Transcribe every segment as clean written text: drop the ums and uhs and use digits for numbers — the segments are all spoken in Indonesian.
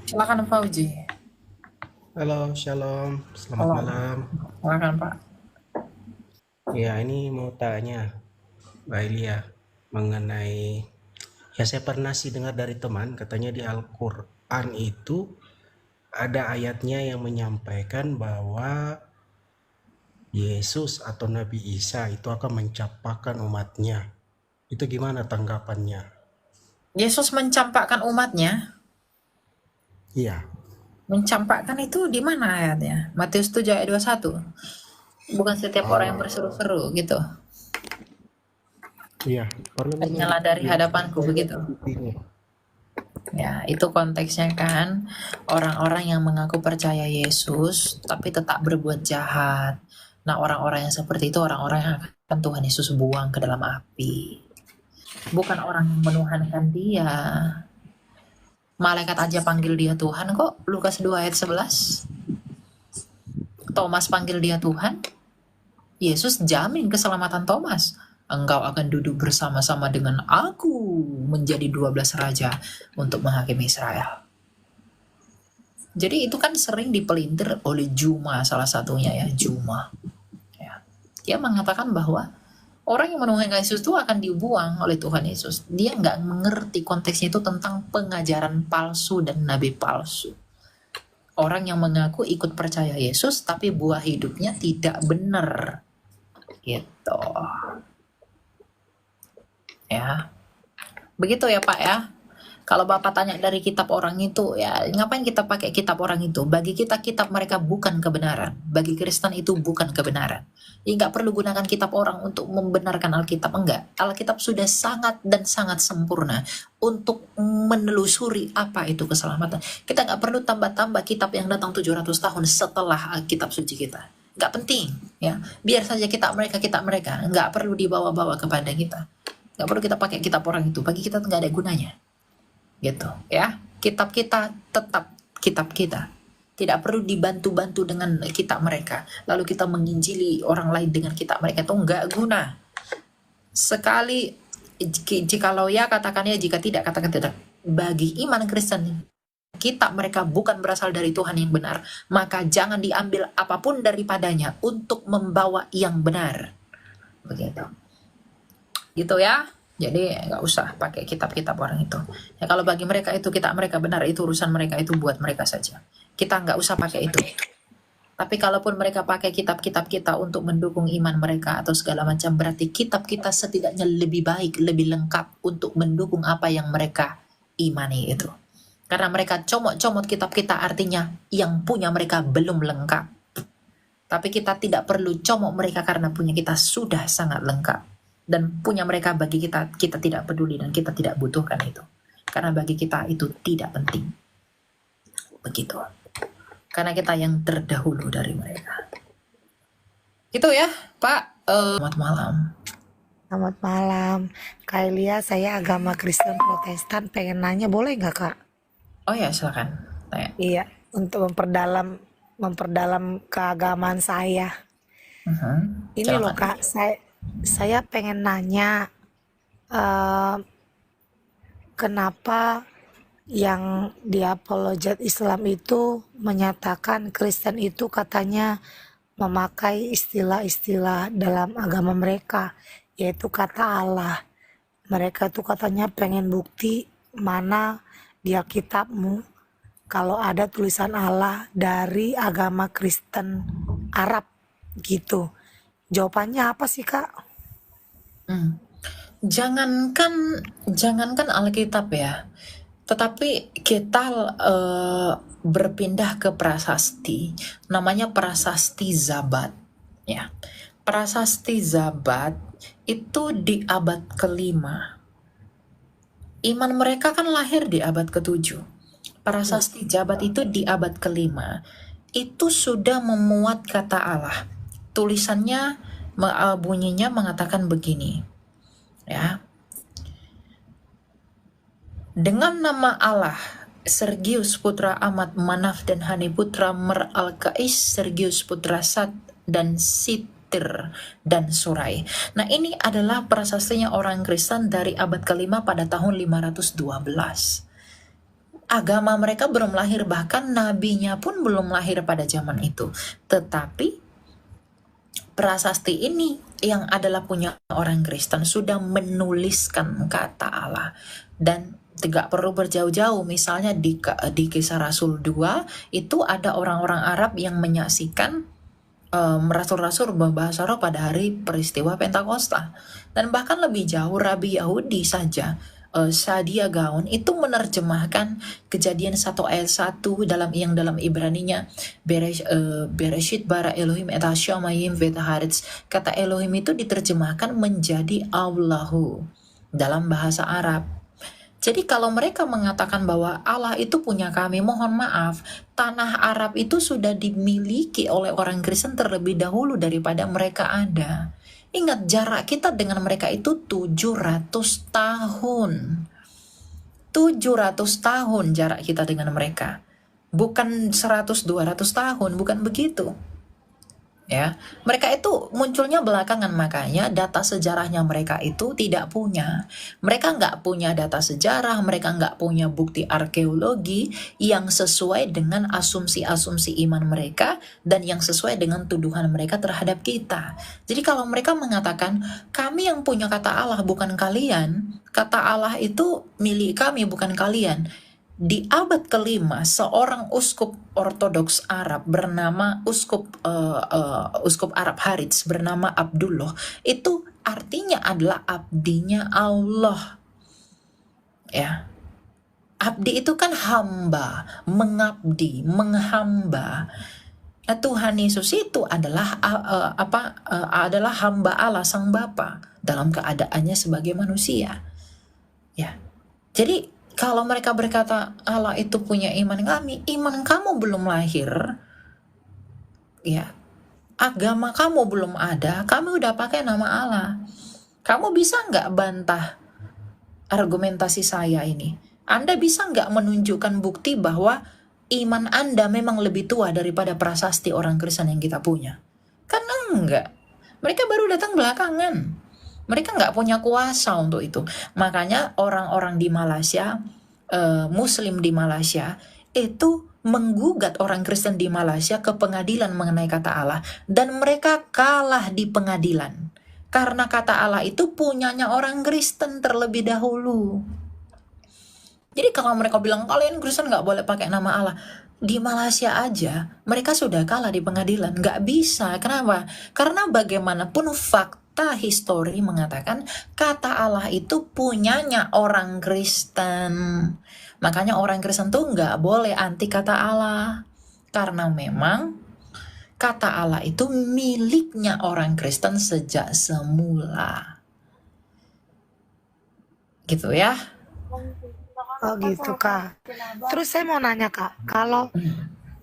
Silakan Fauji. Halo, shalom, selamat Halo. malam. Silakan Pak. Ya, ini mau tanya, Mbak Elia, mengenai, ya saya pernah sih dengar dari teman, katanya di Al-Quran itu ada ayatnya yang menyampaikan bahwa Yesus atau Nabi Isa itu akan mencampakkan umatnya. Itu gimana tanggapannya? Yesus mencampakkan umatnya. Iya, Mencampakkan itu di mana ayatnya? Matius 7 ayat 21. Bukan setiap orang yang eh, berseru-seru gitu. iya, karena memang Hanyalah dari yang hadapanku saya lihat begitu. di TV-nya. Ya, itu konteksnya kan orang-orang yang mengaku percaya Yesus tapi tetap berbuat jahat. Nah, orang-orang yang seperti itu orang-orang yang akan Tuhan Yesus buang ke dalam api. Bukan orang yang menuhankan dia. Malaikat aja panggil dia Tuhan kok. Lukas 2 ayat 11. Thomas panggil dia Tuhan. Yesus jamin keselamatan Thomas. Engkau akan duduk bersama-sama dengan aku menjadi 12 raja untuk menghakimi Israel. Jadi itu kan sering dipelintir oleh Juma, salah satunya ya, Juma. Ya. Dia mengatakan bahwa orang yang menuhankan Yesus itu akan dibuang oleh Tuhan Yesus. Dia nggak mengerti konteksnya itu tentang pengajaran palsu dan nabi palsu. Orang yang mengaku ikut percaya Yesus tapi buah hidupnya tidak benar. Gitu. Ya. Begitu ya Pak ya. Kalau Bapak tanya dari kitab orang itu, ya ngapain kita pakai kitab orang itu? Bagi kita kitab mereka bukan kebenaran. Bagi Kristen itu bukan kebenaran. Ya nggak perlu gunakan kitab orang untuk membenarkan Alkitab, enggak. Alkitab sudah sangat dan sangat sempurna untuk menelusuri apa itu keselamatan. Kita nggak perlu tambah-tambah kitab yang datang 700 tahun setelah kitab suci kita. Nggak penting, ya. Biar saja kitab mereka, nggak perlu dibawa-bawa kepada kita. Nggak perlu kita pakai kitab orang itu, bagi kita nggak ada gunanya gitu ya. Kitab kita tetap kitab kita, tidak perlu dibantu-bantu dengan kitab mereka lalu kita menginjili orang lain dengan kitab mereka, itu nggak guna sekali. Jikalau ya katakan ya, jika tidak katakan tidak. Bagi iman Kristen, kitab mereka bukan berasal dari Tuhan yang benar, maka jangan diambil apapun daripadanya untuk membawa yang benar, begitu gitu ya. Jadi nggak usah pakai kitab-kitab orang itu. Ya kalau bagi mereka itu kitab mereka benar, itu urusan mereka, itu buat mereka saja. Kita nggak usah pakai itu. Tapi kalaupun mereka pakai kitab-kitab kita untuk mendukung iman mereka atau segala macam, berarti kitab kita setidaknya lebih baik, lebih lengkap untuk mendukung apa yang mereka imani itu. Karena mereka comot-comot kitab kita, artinya yang punya mereka belum lengkap. Tapi kita tidak perlu comot mereka karena punya kita sudah sangat lengkap. Dan punya mereka bagi kita, kita tidak peduli dan kita tidak butuhkan itu. Karena bagi kita itu tidak penting. Begitu. Karena kita yang terdahulu dari mereka. Itu ya, Pak. Selamat malam. Selamat malam, Kak Elia. Saya agama Kristen Protestan. Pengen nanya, boleh nggak Kak? Oh ya, silakan. Tanya. Iya, untuk memperdalam keagamaan saya. Ini loh Silakan. Kak, saya pengen nanya, eh, kenapa yang di apologet Islam itu menyatakan Kristen itu katanya memakai istilah-istilah dalam agama mereka, yaitu kata Allah. Mereka tuh katanya pengen bukti mana di Alkitabmu kalau ada tulisan Allah dari agama Kristen Arab gitu. Jawabannya apa sih Kak? Hmm. Jangankan Alkitab ya, tetapi kita berpindah ke prasasti, namanya prasasti Zabat. Ya, prasasti Zabat itu di abad kelima. Iman mereka kan lahir di abad ketujuh. Prasasti Jabat itu di abad kelima. Itu sudah memuat kata Allah. Tulisannya bunyinya mengatakan begini, ya. Dengan nama Allah, Sergius putra Ahmad Manaf dan Hani putra Mer al-Kais, Sergius putra Sad dan Sitir dan Surai. Nah, ini adalah prasastinya orang Kristen dari abad kelima pada tahun 512. agama mereka belum lahir, bahkan nabinya pun belum lahir pada zaman itu. Tetapi prasasti ini yang adalah punya orang Kristen sudah menuliskan kata Allah, dan tidak perlu berjauh-jauh. Misalnya di Kisah Rasul 2 itu ada orang-orang Arab yang menyaksikan rasul-rasul berbahasa roh pada hari peristiwa Pentakosta. Dan bahkan lebih jauh, Rabi Yahudi saja, Sadia Gaon itu menerjemahkan Kejadian 1 ayat 1 dalam Ibraninya, Bereshit bara Elohim et hashamayim vet haaretz. Kata Elohim itu diterjemahkan menjadi Allahu dalam bahasa Arab. Jadi kalau mereka mengatakan bahwa Allah itu punya kami, mohon maaf, tanah Arab itu sudah dimiliki oleh orang Kristen terlebih dahulu daripada mereka ada. Ingat, jarak kita dengan mereka itu 700 tahun. 700 tahun jarak kita dengan mereka. Bukan 100-200 tahun, bukan begitu. Ya, mereka itu munculnya belakangan, makanya data sejarahnya mereka itu tidak punya. Mereka nggak punya data sejarah, mereka nggak punya bukti arkeologi yang sesuai dengan asumsi-asumsi iman mereka dan yang sesuai dengan tuduhan mereka terhadap kita. Jadi kalau mereka mengatakan, kami yang punya kata Allah bukan kalian, kata Allah itu milik kami bukan kalian. Di abad kelima, seorang uskup Ortodoks Arab bernama uskup Arab Harits bernama Abdullah, itu artinya adalah abdinya Allah. Ya, abdi itu kan hamba, mengabdi, menghamba. Nah, Tuhan Yesus itu adalah adalah hamba Allah Sang Bapa dalam keadaannya sebagai manusia. Ya, jadi kalau mereka berkata Allah itu punya iman kami, iman kamu belum lahir, ya, agama kamu belum ada, kami udah pakai nama Allah. Kamu bisa nggak bantah argumentasi saya ini? Anda bisa nggak menunjukkan bukti bahwa iman Anda memang lebih tua daripada prasasti orang Kristen yang kita punya? Karena enggak. Mereka baru datang belakangan. Mereka nggak punya kuasa untuk itu. Makanya orang-orang di Malaysia, Muslim di Malaysia, itu menggugat orang Kristen di Malaysia ke pengadilan mengenai kata Allah. Dan mereka kalah di pengadilan. Karena kata Allah itu punyanya orang Kristen terlebih dahulu. Jadi kalau mereka bilang, kalian Kristen nggak boleh pakai nama Allah. Di Malaysia aja, mereka sudah kalah di pengadilan. Nggak bisa. Kenapa? Karena bagaimanapun fakta histori mengatakan kata Allah itu punyanya orang Kristen. Makanya orang Kristen tuh nggak boleh anti kata Allah. Karena memang kata Allah itu miliknya orang Kristen sejak semula. Gitu ya. Oh gitu Kak. Terus saya mau nanya Kak, kalau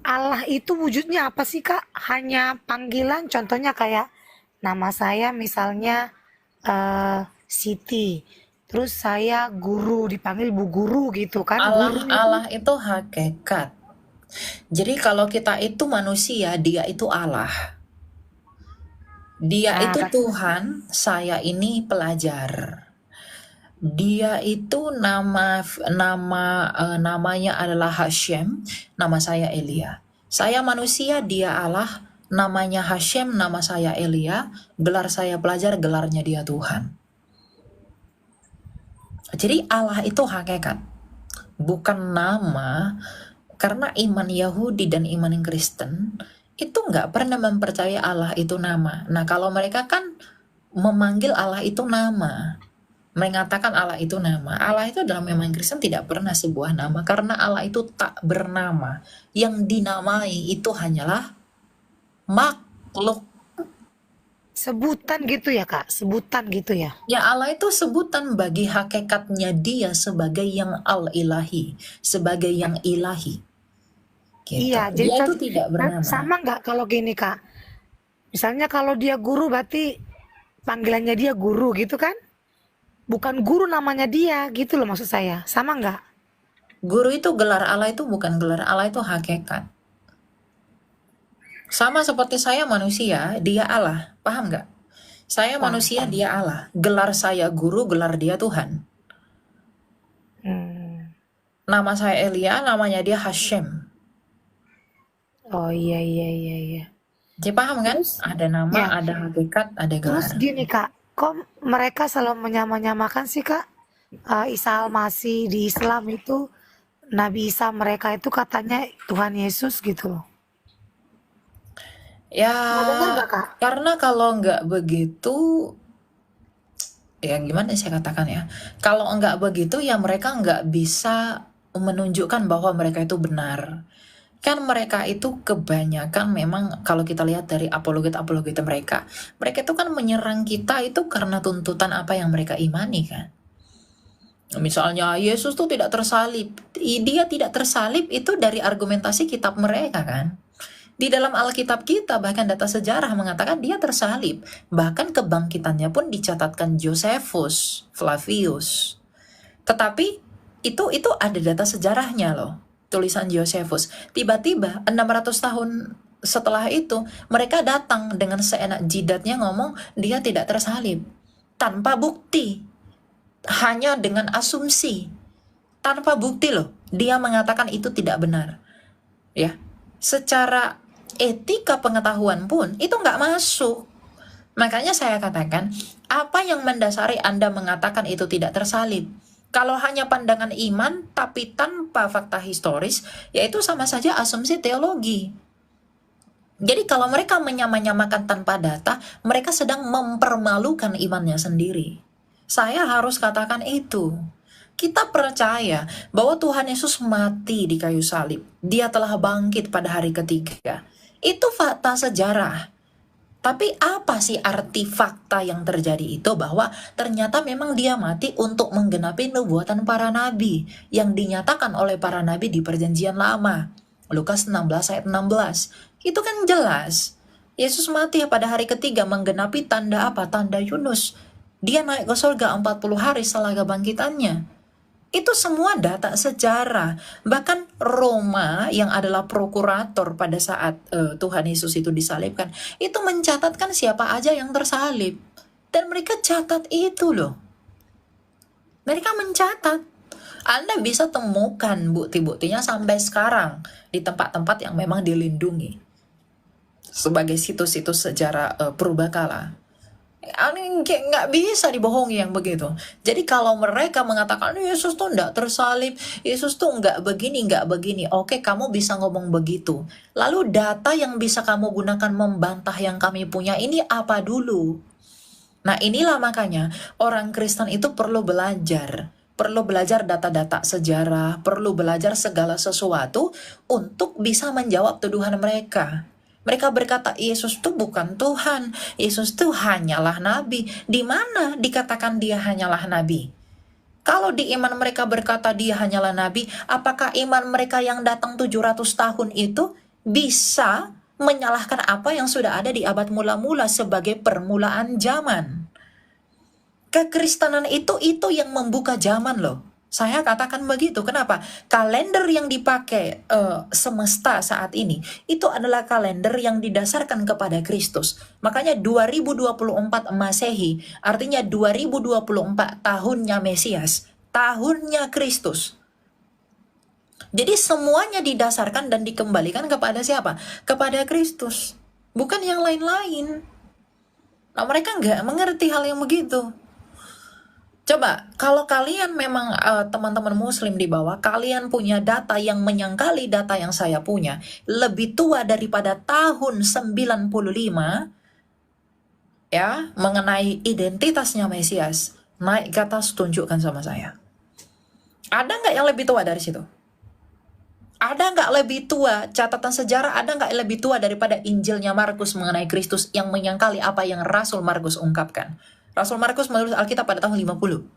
Allah itu wujudnya apa sih Kak? Hanya panggilan, contohnya kayak nama saya misalnya Siti, terus saya guru, dipanggil Bu Guru gitu kan? Allah itu hakikat. Jadi kalau kita itu manusia, dia itu Allah. Dia itu Tuhan, saya ini pelajar. Dia itu namanya adalah Hashem, nama saya Elia. Saya manusia, dia Allah, namanya Hashem, nama saya Elia, gelar saya pelajar, gelarnya dia Tuhan. Jadi Allah itu hakikat, bukan nama. Karena iman Yahudi dan iman Kristen itu nggak pernah mempercayai Allah itu nama. Nah, kalau mereka kan memanggil Allah itu nama, mengatakan Allah itu nama. Allah itu dalam iman Kristen tidak pernah sebuah nama, karena Allah itu tak bernama. Yang dinamai itu hanyalah makhluk. Sebutan gitu ya Kak, sebutan gitu ya. Ya, Allah itu sebutan bagi hakikatnya dia sebagai yang al-ilahi, sebagai yang ilahi. Gitu. Iya, jadi dia itu tidak bernama. sama nggak kalau gini Kak? Misalnya kalau dia guru berarti panggilannya dia guru gitu kan? Bukan guru namanya dia gitu loh maksud saya. Sama nggak? Guru itu gelar, Allah itu bukan gelar, Allah itu hakikat. Sama seperti saya manusia, dia Allah. Paham nggak? Saya manusia, dia Allah. Gelar saya guru, gelar dia Tuhan. Nama saya Elia, namanya dia Hashem. Oh iya. Jadi paham kan? Terus Ada nama, ya, ada hakikat, ada terus gelar. gini Kak, kok mereka selalu menyamakan sih Kak? Isa Al-Masih di Islam itu, Nabi Isa mereka itu katanya Tuhan Yesus gitu loh. Ya, Pernah dengar gak Kak? karena kalau nggak begitu, ya gimana saya katakan ya, kalau nggak begitu ya mereka nggak bisa menunjukkan bahwa mereka itu benar. Kan mereka itu kebanyakan memang kalau kita lihat dari apologet-apologet mereka itu kan menyerang kita itu karena tuntutan apa yang mereka imani kan. Misalnya Yesus tuh tidak tersalib, dia tidak tersalib itu dari argumentasi kitab mereka kan. Di dalam Alkitab kita bahkan data sejarah mengatakan dia tersalib. Bahkan kebangkitannya pun dicatatkan Josephus Flavius. Tetapi itu ada data sejarahnya loh. Tulisan Josephus. Tiba-tiba 600 tahun setelah itu mereka datang dengan seenak jidatnya ngomong dia tidak tersalib. Tanpa bukti. Hanya dengan asumsi. Tanpa bukti loh. Dia mengatakan itu tidak benar. Ya. Secara etika pengetahuan pun itu nggak masuk. Makanya saya katakan, apa yang mendasari Anda mengatakan itu tidak tersalib? Kalau hanya pandangan iman tapi tanpa fakta historis, yaitu sama saja asumsi teologi. Jadi kalau mereka menyamakan tanpa data, mereka sedang mempermalukan imannya sendiri. Saya harus katakan itu. Kita percaya bahwa Tuhan Yesus mati di kayu salib. Dia telah bangkit pada hari ketiga. Itu fakta sejarah. Tapi apa sih arti fakta yang terjadi itu? Bahwa ternyata memang dia mati untuk menggenapi nubuatan para nabi yang dinyatakan oleh para nabi di perjanjian lama. Lukas 16 ayat 16. Itu kan jelas. Yesus mati pada hari ketiga menggenapi tanda apa? Tanda Yunus. Dia naik ke surga 40 hari setelah kebangkitannya. Itu semua data sejarah. Bahkan Roma yang adalah prokurator pada saat Tuhan Yesus itu disalibkan, itu mencatatkan siapa aja yang tersalib. Dan mereka catat itu loh. Mereka mencatat. Anda bisa temukan bukti-buktinya sampai sekarang di tempat-tempat yang memang dilindungi sebagai situs-situs sejarah purbakala. Nggak bisa dibohongi yang begitu. Jadi kalau mereka mengatakan Yesus tuh nggak tersalib, Yesus tuh nggak begini, oke kamu bisa ngomong begitu. Lalu data yang bisa kamu gunakan membantah yang kami punya ini apa dulu? Nah inilah makanya orang Kristen itu perlu belajar data-data sejarah, perlu belajar segala sesuatu untuk bisa menjawab tuduhan mereka. Mereka berkata, Yesus itu bukan Tuhan. Yesus itu hanyalah nabi. Di mana dikatakan dia hanyalah nabi? Kalau di iman mereka berkata dia hanyalah nabi, apakah iman mereka yang datang 700 tahun itu bisa menyalahkan apa yang sudah ada di abad mula-mula sebagai permulaan zaman? Kekristenan itu yang membuka zaman loh. Saya katakan begitu. Kenapa? Kalender yang dipakai semesta saat ini itu adalah kalender yang didasarkan kepada Kristus. Makanya 2024 Masehi artinya 2024 tahunnya Mesias, tahunnya Kristus. Jadi semuanya didasarkan dan dikembalikan kepada siapa? Kepada Kristus, bukan yang lain-lain. Nah, mereka nggak mengerti hal yang begitu. Coba, kalau kalian memang teman-teman muslim di bawah, kalian punya data yang menyangkali data yang saya punya, lebih tua daripada tahun 95, ya, mengenai identitasnya Mesias, naik ke atas, tunjukkan sama saya. Ada nggak yang lebih tua dari situ? Ada nggak lebih tua, catatan sejarah ada nggak lebih tua daripada Injilnya Markus mengenai Kristus yang menyangkali apa yang Rasul Markus ungkapkan? Rasul Markus menulis Alkitab pada tahun 50.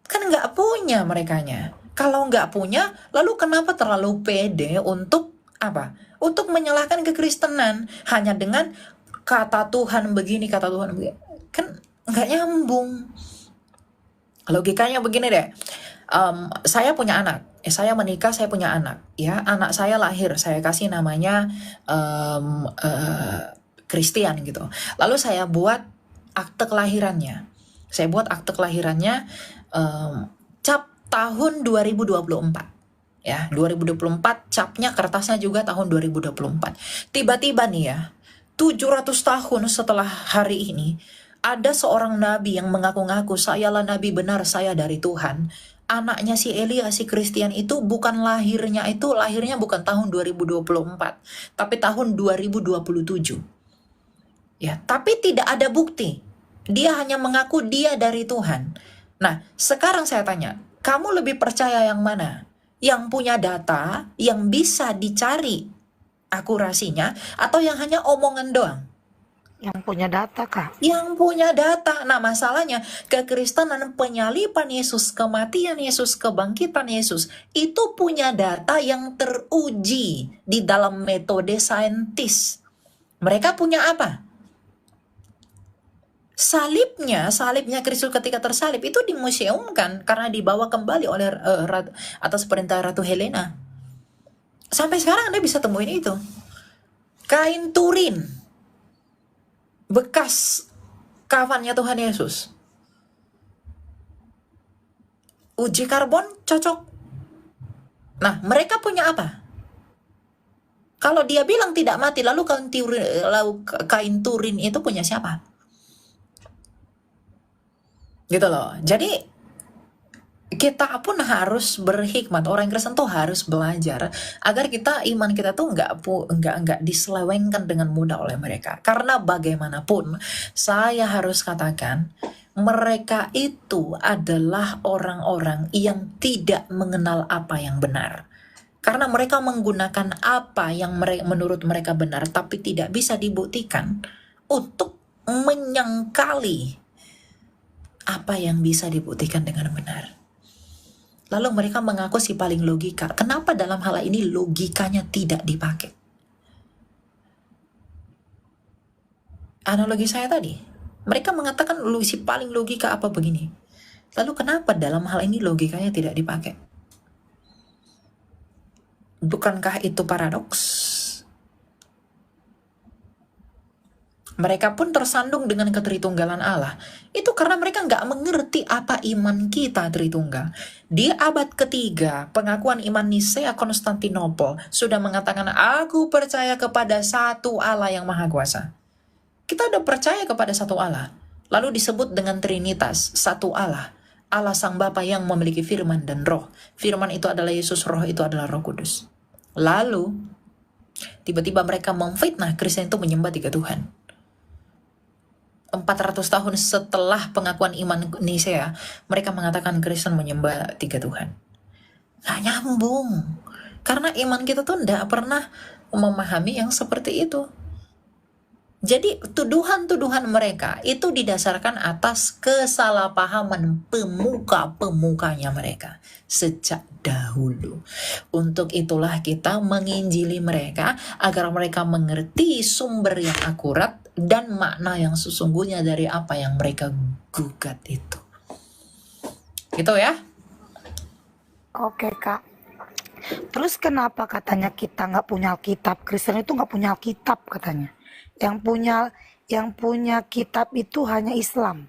Kan nggak punya merekanya. Kalau nggak punya, lalu kenapa terlalu pede untuk apa? Untuk menyalahkan kekristenan hanya dengan kata Tuhan begini, kata Tuhan begini. Kan nggak nyambung. Logikanya begini deh. Saya punya anak. Saya menikah, saya punya anak. Ya, anak saya lahir, saya kasih namanya Christian gitu. Lalu saya buat akte kelahirannya. Cap tahun 2024. Ya, 2024 capnya kertasnya juga tahun 2024. Tiba-tiba nih ya, 700 tahun setelah hari ini, ada seorang nabi yang mengaku-ngaku, sayalah nabi benar, saya dari Tuhan. Anaknya si Elia, si Christian itu lahirnya bukan tahun 2024, tapi tahun 2027. Ya, tapi tidak ada bukti. Dia hanya mengaku dia dari Tuhan. Nah, sekarang saya tanya, kamu lebih percaya yang mana? Yang punya data, yang bisa dicari akurasinya, atau yang hanya omongan doang? Yang punya data, Kak. Yang punya data. Nah, masalahnya kekristenan, penyaliban Yesus, kematian Yesus, kebangkitan Yesus itu punya data yang teruji di dalam metode saintis. Mereka punya apa? Salibnya Kristus ketika tersalib itu dimuseumkan karena dibawa kembali oleh atas perintah Ratu Helena. Sampai sekarang Anda bisa temuin itu. Kain Turin, bekas kafannya Tuhan Yesus. Uji karbon cocok. Nah, mereka punya apa? Kalau dia bilang tidak mati, lalu kain Turin itu punya siapa? Gitu loh. Jadi kita pun harus berhikmat. Orang Kristen tuh harus belajar agar iman kita tuh nggak diselewengkan dengan mudah oleh mereka. Karena bagaimanapun saya harus katakan, mereka itu adalah orang-orang yang tidak mengenal apa yang benar. Karena mereka menggunakan apa yang menurut mereka benar, tapi tidak bisa dibuktikan untuk menyangkali apa yang bisa dibuktikan dengan benar. Lalu mereka mengaku si paling logika. Kenapa dalam hal ini logikanya tidak dipakai? Analogi saya tadi, mereka mengatakan si paling logika apa begini. Lalu kenapa dalam hal ini logikanya tidak dipakai? Bukankah itu paradoks? Mereka pun tersandung dengan ketritunggalan Allah. Itu karena mereka nggak mengerti apa iman kita Tritunggal. Di abad ketiga, pengakuan iman Nisea Konstantinopel sudah mengatakan, aku percaya kepada satu Allah yang Maha Kuasa. Kita udah percaya kepada satu Allah. Lalu disebut dengan Trinitas, satu Allah. Allah Sang Bapa yang memiliki firman dan roh. Firman itu adalah Yesus, roh itu adalah Roh Kudus. Lalu, tiba-tiba mereka memfitnah Kristen itu menyembah tiga Tuhan. 400 tahun setelah pengakuan iman Nisea, mereka mengatakan Kristen menyembah tiga Tuhan. Nggak nyambung. Karena iman kita tuh nggak pernah memahami yang seperti itu. Jadi tuduhan-tuduhan mereka itu didasarkan atas kesalahpahaman pemuka-pemukanya mereka sejak dahulu. Untuk itulah kita menginjili mereka agar mereka mengerti sumber yang akurat dan makna yang sesungguhnya dari apa yang mereka gugat itu. Gitu ya. Oke, Kak. Terus kenapa katanya kita nggak punya Alkitab? Kristen itu nggak punya Alkitab katanya. Yang punya kitab itu hanya Islam.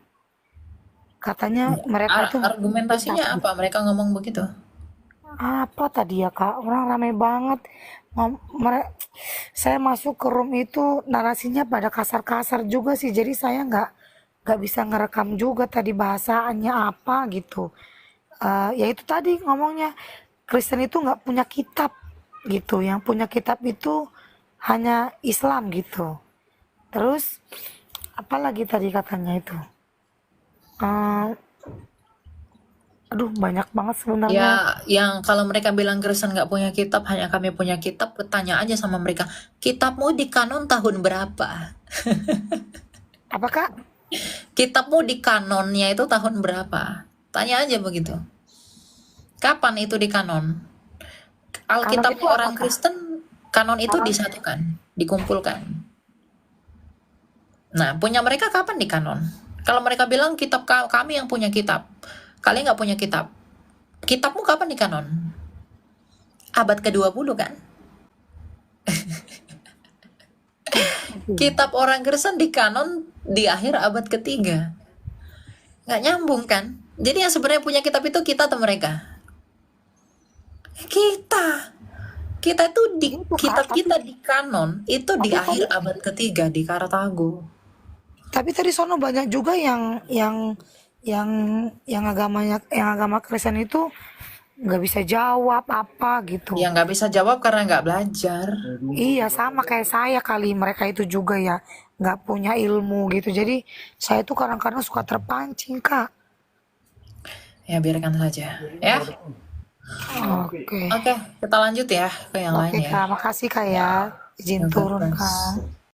Katanya mereka itu Argumentasinya apa? Mereka ngomong begitu. apa tadi ya, Kak? Orang ramai banget. Saya masuk ke room itu narasinya pada kasar-kasar juga sih. Jadi saya nggak bisa ngerekam juga tadi bahasaannya apa gitu. Ya itu tadi ngomongnya Kristen itu nggak punya kitab gitu. Yang punya kitab itu hanya Islam gitu. Terus apa lagi tadi katanya itu? Aduh banyak banget sebenarnya. Ya, yang kalau mereka bilang Kristen nggak punya kitab, hanya kami punya kitab, tanya aja sama mereka, kitabmu di kanon tahun berapa? Apa, Kak? Kitabmu di kanonnya itu tahun berapa? Tanya aja begitu. Kapan itu di kanon? Alkitab itu orang apakah? Kristen, kanon itu disatukan, dikumpulkan. Nah, punya mereka kapan di kanon? Kalau mereka bilang kitab kami yang punya kitab, kalian nggak punya kitab. Kitabmu kapan di kanon? Abad ke-20 kan? Kitab orang Kristen di kanon di akhir abad ketiga. Nggak nyambung kan? Jadi yang sebenarnya punya kitab itu kita atau mereka? Kita itu di Itu kitab Kak, kita di kanon itu di tapi akhir abad ketiga di Kartago. tadi sono banyak juga yang yang agama Kristen itu nggak bisa jawab apa gitu. Ya nggak bisa jawab karena nggak belajar. Iya sama kayak saya kali, mereka itu juga ya nggak punya ilmu gitu. Jadi saya tuh kadang-kadang suka terpancing Kak. Ya biarkan saja. Ya, Oke, oke kita lanjut ya ke yang lain oke ya. Kak, makasih Kak ya, izin Ya, God turun bless. Kak.